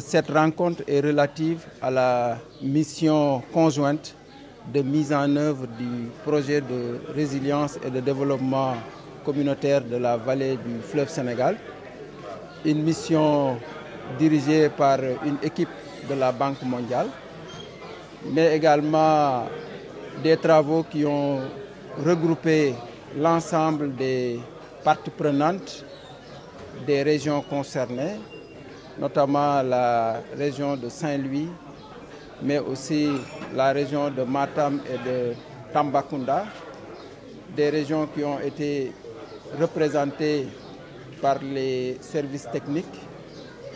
Cette rencontre est relative à la mission conjointe de mise en œuvre du projet de résilience et de développement communautaire de la vallée du fleuve Sénégal. Une mission dirigée par une équipe de la Banque mondiale, mais également des travaux qui ont regroupé l'ensemble des parties prenantes des régions concernées, notamment la région de Saint-Louis, mais aussi la région de Matam et de Tambacounda, des régions qui ont été représentées par les services techniques,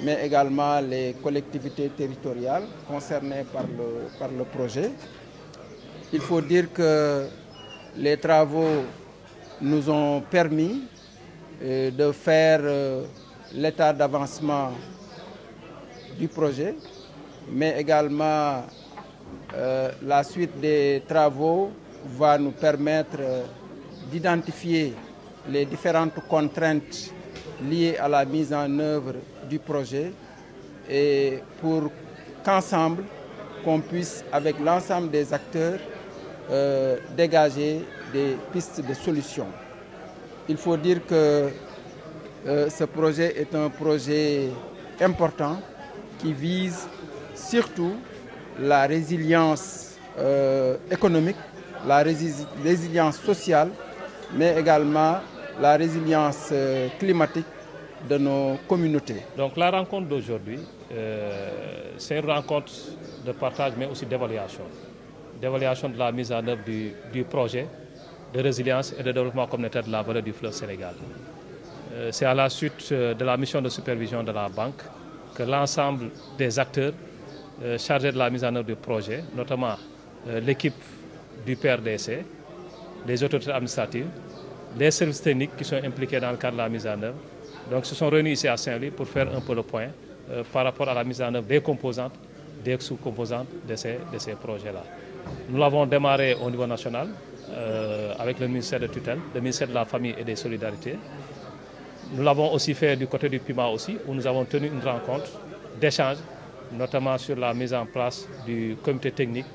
mais également les collectivités territoriales concernées par le projet. Il faut dire que les travaux nous ont permis de faire l'état d'avancement du projet, mais également la suite des travaux va nous permettre d'identifier les différentes contraintes liées à la mise en œuvre du projet et pour qu'ensemble, qu'on puisse, avec l'ensemble des acteurs, dégager des pistes de solutions. Il faut dire que ce projet est un projet important qui vise surtout la résilience économique, la résilience sociale, mais également la résilience climatique de nos communautés. Donc la rencontre d'aujourd'hui, c'est une rencontre de partage mais aussi d'évaluation. D'évaluation de la mise en œuvre du projet de résilience et de développement communautaire de la vallée du fleuve Sénégal. C'est à la suite de la mission de supervision de la banque que l'ensemble des acteurs chargés de la mise en œuvre du projet, notamment l'équipe du PRDC, les autorités administratives, les services techniques qui sont impliqués dans le cadre de la mise en œuvre, donc se sont réunis ici à Saint-Louis pour faire un peu le point par rapport à la mise en œuvre des composantes, des sous-composantes de ces projets-là. Nous l'avons démarré au niveau national avec le ministère de tutelle, le ministère de la Famille et des Solidarités. Nous l'avons aussi fait du côté du PIMA aussi, où nous avons tenu une rencontre d'échange, notamment sur la mise en place du comité technique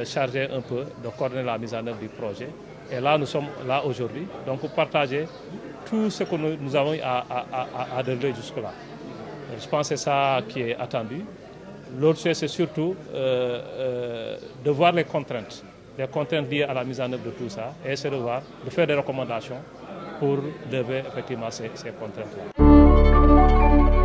chargé un peu de coordonner la mise en œuvre du projet. Et là, nous sommes là aujourd'hui, donc pour partager tout ce que nous avons à dérouler jusque-là. Je pense que c'est ça qui est attendu. L'autre chose, c'est surtout de voir les contraintes liées à la mise en œuvre de tout ça, et essayer de faire des recommandations pour lever effectivement ces contraintes-là.